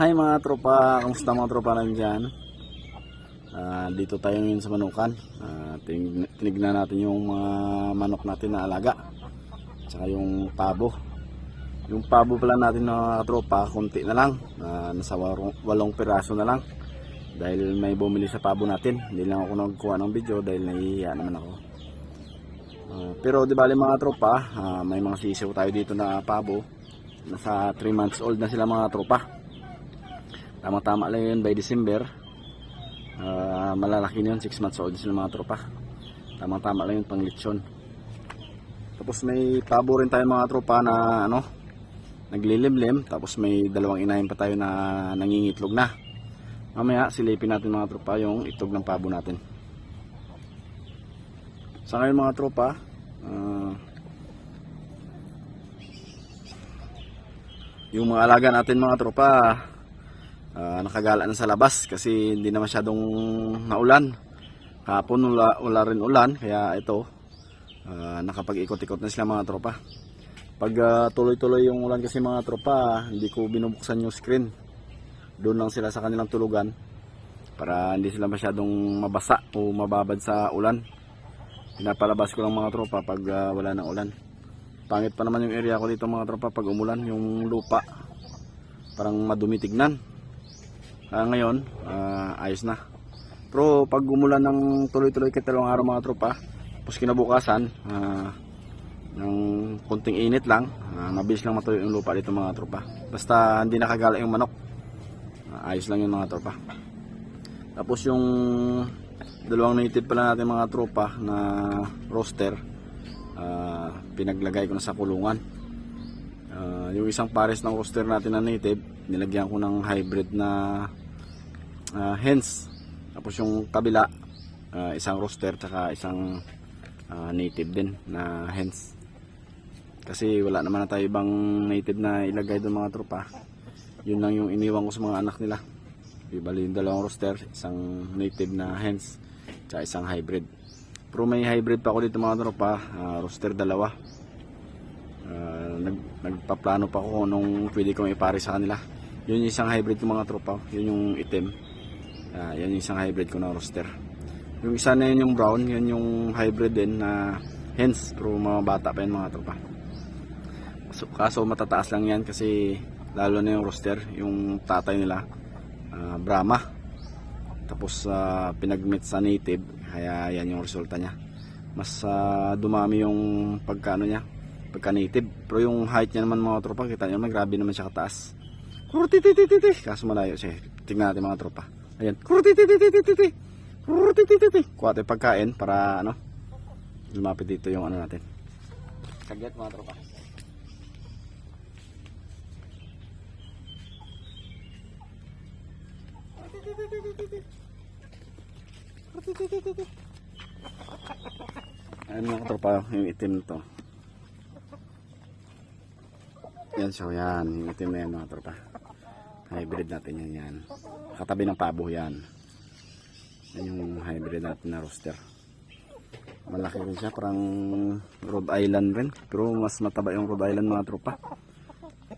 Hi mga tropa, kamusta mga tropa nandyan? Dito tayo ngayon sa manukan. Tinignan natin yung mga manok natin na alaga. Tsaka yung pabo. Yung pabo pala natin mga tropa, konti na lang. Nasa 8 piraso na lang. Dahil may bumili sa pabo natin. Hindi lang ako nagkuha ng video dahil nahihiya naman ako. Pero di bali mga tropa, may mga sisiw tayo dito na pabo. Nasa 3 months old na sila mga tropa. Tama-tama lang yun by December. Malalaki na yun, 6 months old sila mga tropa. Tama-tama lang yun pang lechon. Tapos may pabo rin tayo mga tropa na naglilimlim. Tapos may 2 inahin pa tayo na nangingitlog na. Mamaya silipin natin mga tropa yung itlog ng pabo natin. Sa ngayon mga tropa, yung mga alaga natin mga tropa, nakagala na sa labas kasi hindi na masyadong naulan. Kahapon wala rin ulan, kaya ito nakapag-ikot-ikot na sila mga tropa. Pag tuloy-tuloy yung ulan kasi mga tropa, hindi ko binubuksan yung screen. Doon lang sila sa kanilang tulugan para hindi sila masyadong mabasa o mababad sa ulan. Pinapalabas ko lang mga tropa pag wala ng ulan. Pangit pa naman yung area ko dito mga tropa pag umulan, yung lupa parang madumi tignan. Ngayon ayos na. Pero pag umulan ng tuloy-tuloy katalawang araw mga tropa, tapos kinabukasan ng kunting init lang, mabilis lang matuyo yung lupa dito mga tropa. Basta hindi nakagala yung manok, ayos lang yung mga tropa. Tapos yung 2 native pala natin mga tropa na roster, pinaglagay ko na sa kulungan. Yung isang pares ng roster natin na native, nilagyan ko ng hybrid na hens. Tapos yung kabila, isang roster tsaka isang native din na hens. Kasi wala naman na tayo ibang native na ilagay doon mga tropa. Yun lang yung iniwan ko sa mga anak nila. Ibali yung 2 roster, isang native na hens tsaka isang hybrid. Pero may hybrid pa ako dito mga tropa, roster 2. Nagpaplano pa ako nung pwede kong ipare sa kanila. Yun yung isang hybrid ko mga tropa, yun yung itim. Yan yung isang hybrid ko na roster. Yung isa na yun yung brown, yun yung hybrid din na hens, pero mga bata pa yun mga tropa. Kaso matataas lang yan kasi lalo na yung roster, yung tatay nila Brahma. Tapos pinag-meet sa native, kaya yan yung resulta niya. Mas dumami yung pagka native. Pero yung height niya naman mga tropa, kita nyo naman, grabe naman siya kataas. Kurutitititi. Kaso malayo siya. Tingnan natin mga tropa. Ayan. Kurutitititi. Kurutitititi. Kuha tayo pagkain para lumapit dito yung natin. Kagat mga tropa. Ayan mga tropa, yung itim to. Yan, so yan, yung itim na yan mga tropa. Hybrid natin yan. Katabi ng pabo yan. Yan yung hybrid natin na roster. Malaki rin siya, parang Rhode Island rin. Pero mas mataba yung Rhode Island mga tropa.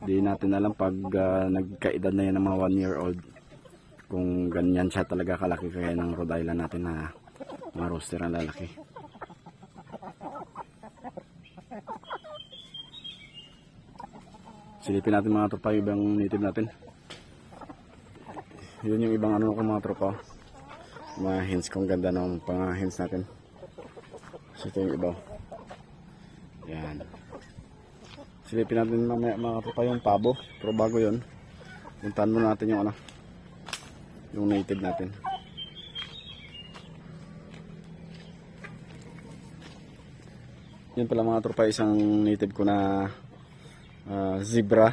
Di natin alam pag nagkaedad na yan ng mga 1-year-old. Kung ganyan siya talaga kalaki kaya ng Rhode Island natin na mga roster na lalaki. Silipin natin mga tropa yung ibang native natin. Yun yung ibang ko mga tropa. Mga hens kong ganda ng pang hens natin. So ito yung iba. Yan. Silipin natin mga tropa yung pabo. Pero bago yun, puntahan muna natin yung yung native natin. Yan pala mga tropa, isang native ko na zebra.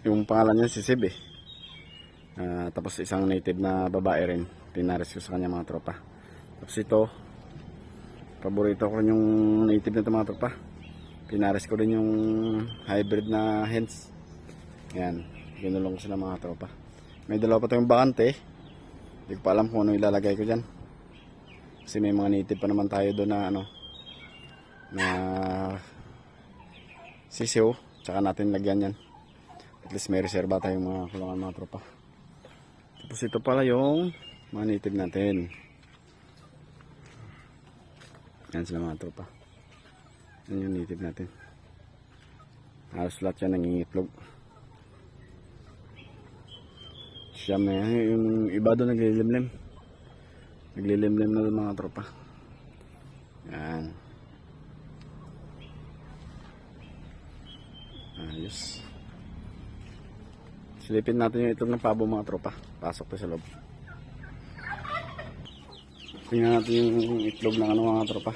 Yung pangalan niya si Sib eh. Tapos isang native na babae rin, pinares ko sa kanya mga tropa. Tapos ito, paborito ko rin yung native na ito mga tropa. Pinares ko rin yung hybrid na hens. Yan, ginulong ko sila mga tropa. May 2 pa tayong bakante. Hindi ko pa alam kung ano ilalagay ko dyan. Kasi may mga native pa naman tayo doon na na sisiw. Tsaka natin lagyan yan. At least may reserba tayong mga kulungan mga tropa. Tapos ito pala yung mga native natin. Yan sila mga tropa. Yan yung native natin. Halos lahat yan nangingitlog. Siyam na yan. Yung iba doon naglilimlim. Naglilimlim na doon mga tropa. Yan. Ayos. Silipin natin yung itlog ng pabo mga tropa. Pasok to sa loob. Tingnan natin yung itlog ng mga tropa.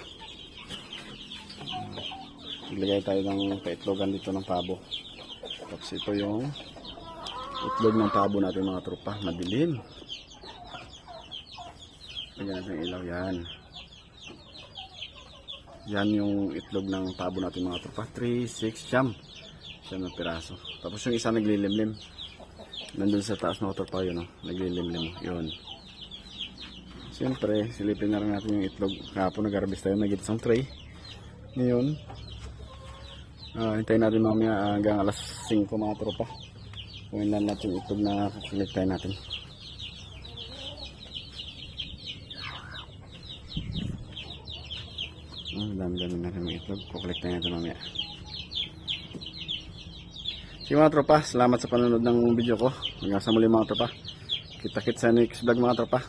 Iglagay tayo ng paitlogan dito ng pabo. Tapos ito yung itlog ng pabo natin mga tropa. Madilim. Lagyan natin yung ilaw yan. Yan yung itlog ng pabo natin mga tropa. 3, 6, siyam. Siyam na piraso. Tapos yung isa naglilimlim. Nandun sa taas ng tropa yun, naglilimlim yun. Siyempre silipin na rin natin yung itlog. Kahapon nag-harvest tayo, nag isang tray. Ngayon hintayin natin mamaya hanggang alas 5 mga tropa. Kung ilan natin yung itlog na kukuliktay natin. Dami-dami na rin yung itlog, kukuliktay natin mamaya. Sige mga tropa, salamat sa panonood ng video ko. Hanggang sa muli mga tropa. Kita-kits sa next vlog mga tropa.